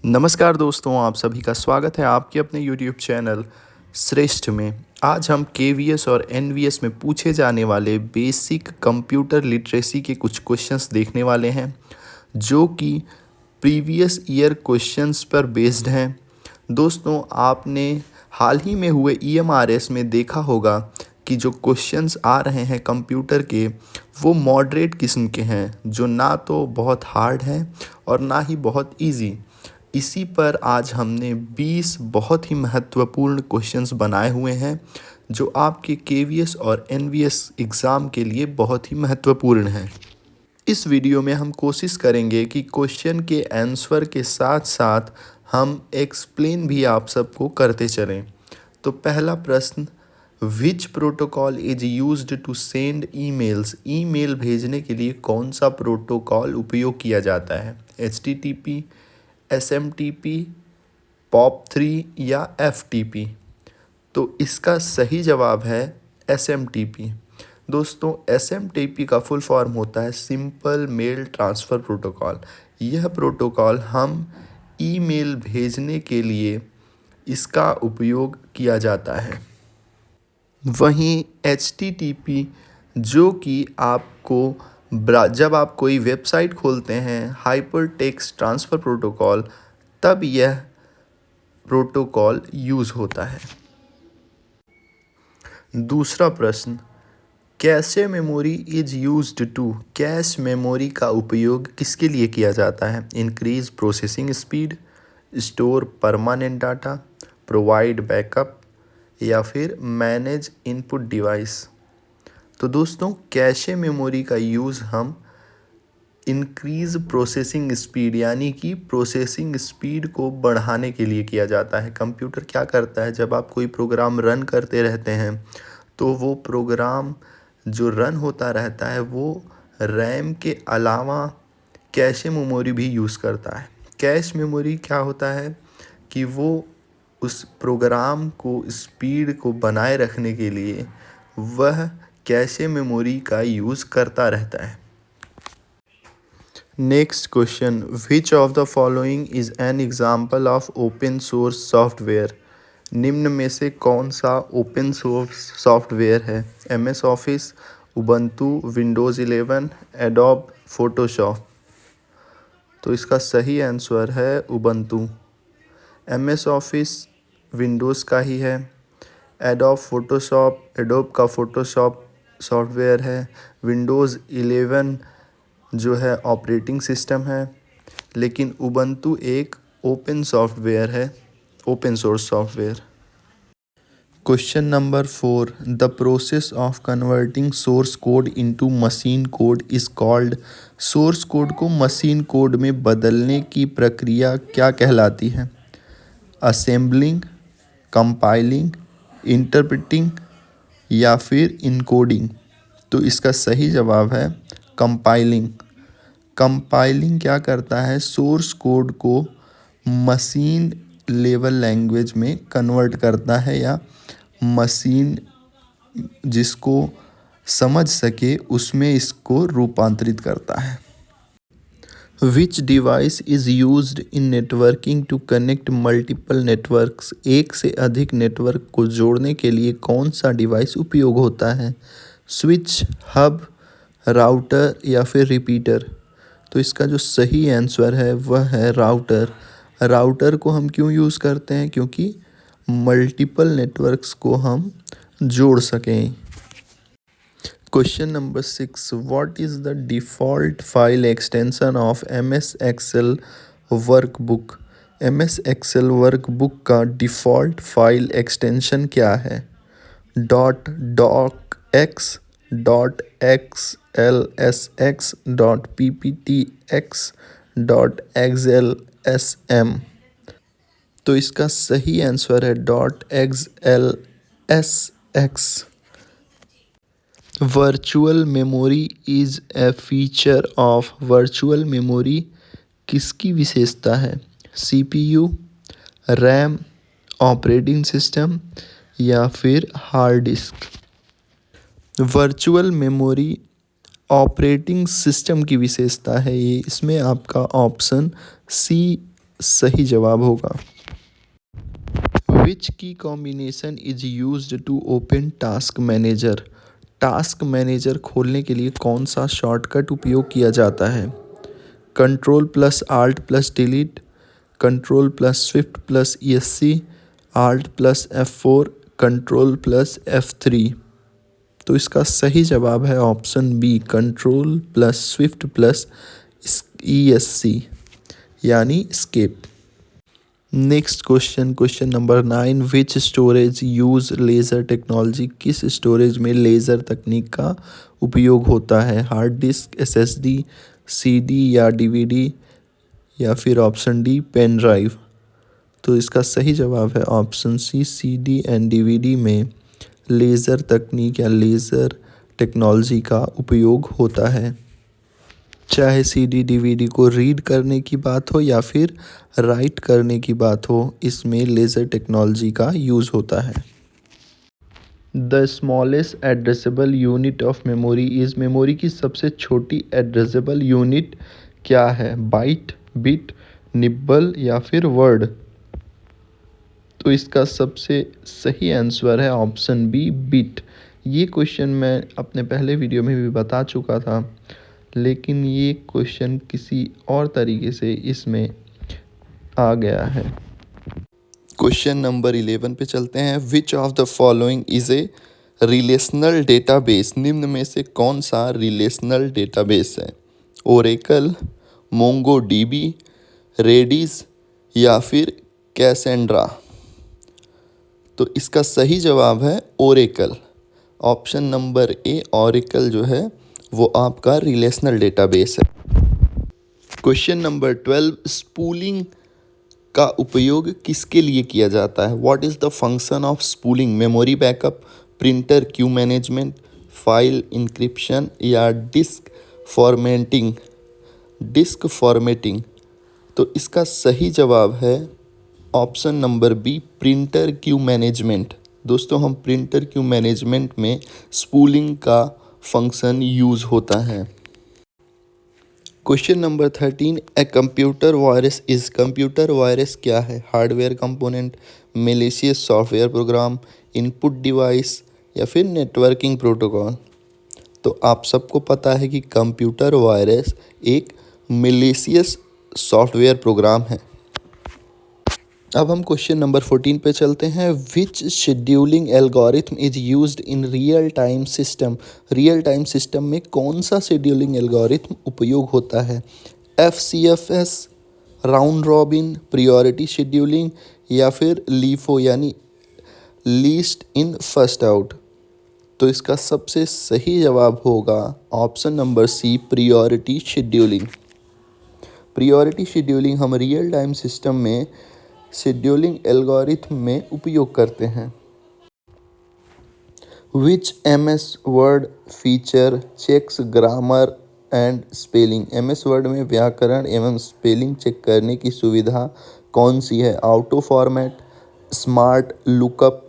नमस्कार दोस्तों, आप सभी का स्वागत है आपके अपने YouTube चैनल श्रेष्ठ में। आज हम केवीएस और एनवीएस में पूछे जाने वाले बेसिक कंप्यूटर लिटरेसी के कुछ क्वेश्चंस देखने वाले हैं, जो कि प्रीवियस ईयर क्वेश्चंस पर बेस्ड हैं। दोस्तों, आपने हाल ही में हुए EMRS में देखा होगा कि जो क्वेश्चंस आ रहे हैं कंप्यूटर के, वो मॉडरेट किस्म के हैं, जो ना तो बहुत हार्ड हैं और ना ही बहुत इजी। इसी पर आज हमने 20 बहुत ही महत्वपूर्ण क्वेश्चंस बनाए हुए हैं, जो आपके केवीएस और एनवीएस एग्ज़ाम के लिए बहुत ही महत्वपूर्ण हैं। इस वीडियो में हम कोशिश करेंगे कि क्वेश्चन के आंसर के साथ साथ हम एक्सप्लेन भी आप सबको करते चलें। तो पहला प्रश्न, which protocol is used to send emails? Email भेजने के लिए कौन सा प्रोटोकॉल उपयोग किया जाता है? HTTP, SMTP, POP3 या FTP? तो इसका सही जवाब है SMTP। दोस्तों, SMTP का फुल फॉर्म होता है सिंपल मेल ट्रांसफ़र प्रोटोकॉल। यह प्रोटोकॉल हम ईमेल भेजने के लिए इसका उपयोग किया जाता है। वहीं HTTP, जो कि आपको जब आप कोई वेबसाइट खोलते हैं, हाइपर टेक्स्ट ट्रांसफ़र प्रोटोकॉल, तब यह प्रोटोकॉल यूज़ होता है। दूसरा प्रश्न, cache memory is used to? Cache memory का उपयोग किसके लिए किया जाता है? Increase processing speed, store permanent data, provide backup या फिर मैनेज इनपुट डिवाइस? तो दोस्तों, कैशे मेमोरी का यूज़ हम इंक्रीज़ प्रोसेसिंग स्पीड यानी कि प्रोसेसिंग स्पीड को बढ़ाने के लिए किया जाता है। कंप्यूटर क्या करता है, जब आप कोई प्रोग्राम रन करते रहते हैं तो वो प्रोग्राम जो रन होता रहता है वो रैम के अलावा कैशे मेमोरी भी यूज़ करता है। कैश मेमोरी क्या होता है कि वो उस प्रोग्राम को स्पीड को बनाए रखने के लिए वह कैशे मेमोरी का यूज़ करता रहता है। Next question, which of the following is an example of open source software? निम्न में से कौन सा ओपन सोर्स सॉफ्टवेयर है? MS office, Ubuntu, Windows 11, adobe Photoshop? तो इसका सही आंसर है उबंटू। MS ऑफिस विंडोज़ का ही है। एडोब फोटोशॉप एडोब का फोटोशॉप सॉफ्टवेयर है। विंडोज़ 11 जो है ऑपरेटिंग सिस्टम है, लेकिन उबंटू एक ओपन सॉफ्टवेयर है, open source software. Question number 4, the process of converting source code into machine code is called? Source code को मशीन कोड में बदलने की प्रक्रिया क्या कहलाती है? असेंबलिंग, कंपाइलिंग, इंटरप्रेटिंग या फिर इनकोडिंग? तो इसका सही जवाब है कंपाइलिंग। कंपाइलिंग क्या करता है, सोर्स कोड को मशीन लेवल लैंग्वेज में कन्वर्ट करता है, या मशीन जिसको समझ सके उसमें इसको रूपांतरित करता है। Which device is used in networking to connect multiple networks? एक से अधिक नेटवर्क को जोड़ने के लिए कौन सा डिवाइस उपयोग होता है? स्विच, हब, राउटर या फिर रिपीटर? तो इसका जो सही आंसर है वह है राउटर। राउटर को हम क्यों यूज़ करते हैं? क्योंकि मल्टीपल नेटवर्क्स को हम जोड़ सकें। Question number 6, what is the default file extension of MS Excel workbook? MS Excel workbook का डिफ़ॉल्ट फाइल एक्सटेंशन क्या है? .docx, .xlsx, .pptx, .xlsm? तो इसका सही आंसर है .xlsx। Virtual memory is a feature of? Virtual memory किसकी विशेषता है? CPU, रैम, ऑपरेटिंग सिस्टम या फिर hard disk? Virtual memory operating system की विशेषता है ये। इसमें आपका ऑप्शन C सही जवाब होगा। Which key combination is used to open task manager? Task manager खोलने के लिए कौन सा शॉर्टकट उपयोग किया जाता है? Control plus alt plus delete, control plus swift plus ESC, alt plus F4, control plus F3। तो इसका सही जवाब है option B, control plus swift plus ESC यानी escape. Next question, question number 9, which storage use laser technology? किस storage में laser तकनीक का उपयोग होता है? हार्ड डिस्क, SSD, CD या DVD, या फिर ऑप्शन डी पेन ड्राइव? तो इसका सही जवाब है option C, CD and DVD में लेज़र तकनीक या लेज़र टेक्नोलॉजी का उपयोग होता है। चाहे CD DVD को रीड करने की बात हो या फिर राइट करने की बात हो, इसमें लेज़र टेक्नोलॉजी का यूज़ होता है। The smallest addressable unit of memory is? Memory की सबसे छोटी एड्रेसेबल यूनिट क्या है? बाइट, बिट, निब्बल या फिर वर्ड? तो इसका सबसे सही आंसर है ऑप्शन बी, बिट। ये क्वेश्चन मैं अपने पहले वीडियो में भी बता चुका था, लेकिन ये क्वेश्चन किसी और तरीके से इसमें आ गया है। क्वेश्चन नंबर 11 पे चलते हैं। Which of the following is a relational database? निम्न में से कौन सा रिलेशनल डेटाबेस है? ओरेकल, मोंगो DB, रेडिस या फिर कैसेंड्रा? तो इसका सही जवाब है Oracle. Option number A, Oracle जो है वो आपका रिलेशनल डेटाबेस है। क्वेश्चन नंबर 12, स्पूलिंग का उपयोग किसके लिए किया जाता है? What is the function of spooling? Memory backup, printer queue management, file encryption या डिस्क फॉर्मेटिंग? Disk formatting. तो इसका सही जवाब है option number B, printer queue management. दोस्तों, हम प्रिंटर क्यू मैनेजमेंट में स्पूलिंग का फंक्शन यूज़ होता है। Question number 13, a computer virus is? Computer virus क्या है? Hardware component, malicious software program, input device या फिर नेटवर्किंग प्रोटोकॉल? तो आप सबको पता है कि कंप्यूटर वायरस एक मेलिशियस सॉफ्टवेयर प्रोग्राम है। अब हम क्वेश्चन नंबर 14 पे चलते हैं। Which scheduling algorithm is used in real time system? Real time system में कौन सा शेड्यूलिंग एल्गोरिथम उपयोग होता है? FCFS, round robin, priority scheduling या फिर लीफो यानी लीस्ट इन फर्स्ट आउट? तो इसका सबसे सही जवाब होगा option number C, priority scheduling. Priority scheduling हम रियल टाइम सिस्टम में शेड्यूलिंग एल्गोरिथम में उपयोग करते हैं। Which MS word feature checks grammar and spelling? MS word में व्याकरण एवं स्पेलिंग चेक करने की सुविधा कौन सी है? Auto format, smart lookup,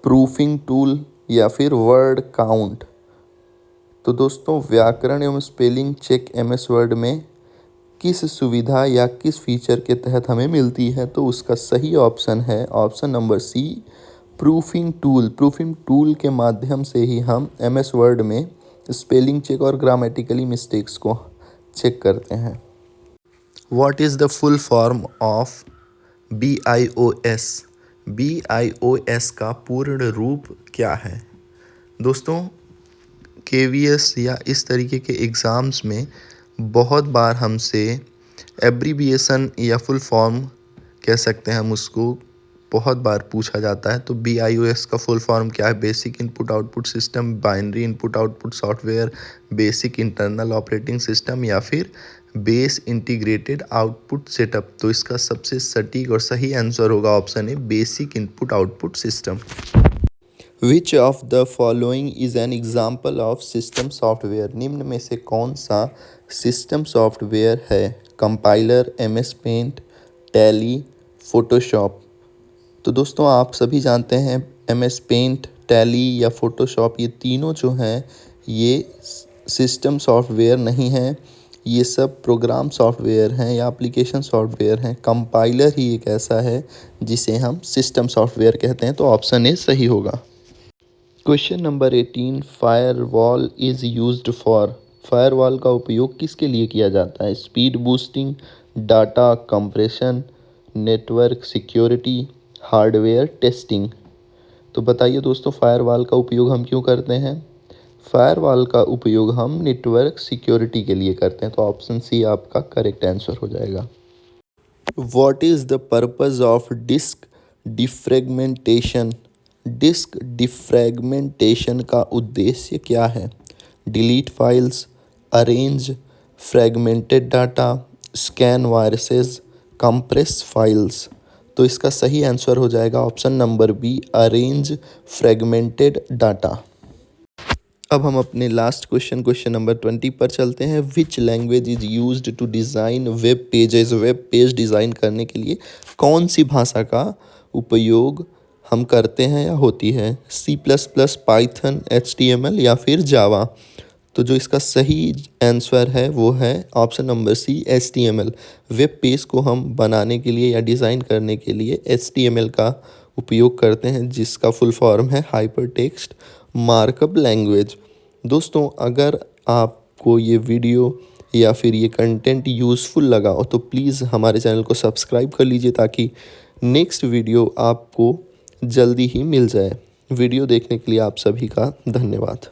proofing tool या फिर वर्ड काउंट? तो दोस्तों, व्याकरण एवं स्पेलिंग चेक MS वर्ड में किस सुविधा या किस फीचर के तहत हमें मिलती है? तो उसका सही ऑप्शन है option number C, proofing tool. Proofing tool के माध्यम से ही हम MS वर्ड में स्पेलिंग चेक और ग्रामेटिकली मिस्टेक्स को चेक करते हैं। What is the full form of BIOS? BIOS का पूर्ण रूप क्या है? दोस्तों, KVS या इस तरीके के एग्ज़ाम्स में बहुत बार हमसे एब्रीविएशन या फुल फॉर्म कह सकते हैं हम उसको, बहुत बार पूछा जाता है। तो BIOS का फुल फॉर्म क्या है? Basic input output system, binary input output software, basic internal operating system या फिर बेस इंटीग्रेटेड आउटपुट सेटअप? तो इसका सबसे सटीक और सही आंसर होगा option A, basic input output system. Which of the following is an example of system software? निम्न में से कौन सा सिस्टम सॉफ्टवेयर है? Compiler, MS Paint, Tally, Photoshop? तो दोस्तों, आप सभी जानते हैं MS पेंट, टैली या फोटोशॉप, ये तीनों जो हैं ये सिस्टम सॉफ्टवेयर नहीं हैं। ये सब प्रोग्राम सॉफ्टवेयर हैं या एप्लीकेशन सॉफ्टवेयर हैं। कंपाइलर ही एक ऐसा है जिसे हम सिस्टम सॉफ्टवेयर कहते हैं, तो ऑप्शन ए सही होगा। Question number 18, firewall is used for. Firewall का उपयोग किसके लिए किया जाता है? Speed boosting, data compression, network security, hardware testing. तो बताइए दोस्तों, फायरवॉल का उपयोग हम क्यों करते हैं? फायरवॉल का उपयोग हम नेटवर्क सिक्योरिटी के लिए करते हैं, तो ऑप्शन सी आपका करेक्ट आंसर हो जाएगा। What is the purpose of disk defragmentation? Disk defragmentation का उद्देश्य क्या है? Delete files, arrange fragmented data, scan viruses, compress files. तो इसका सही आंसर हो जाएगा option number B, arrange fragmented data. अब हम अपने लास्ट क्वेश्चन नंबर 20 पर चलते हैं। Which language is used to design web pages? Web page design करने के लिए कौन सी भाषा का उपयोग हम करते हैं या होती है? C++, पाइथन, HTML या फिर जावा? तो जो इसका सही आंसर है वो है option number C, HTML। Web page को हम बनाने के लिए या डिज़ाइन करने के लिए HTML का उपयोग करते हैं, जिसका फुल फॉर्म है हाइपर टेक्स्ट मार्कअप लैंग्वेज। दोस्तों, अगर आपको ये वीडियो या फिर ये कंटेंट यूज़फुल लगा हो तो प्लीज़ हमारे चैनल को सब्सक्राइब कर लीजिए, ताकि नेक्स्ट वीडियो आपको जल्दी ही मिल जाए। वीडियो देखने के लिए आप सभी का धन्यवाद।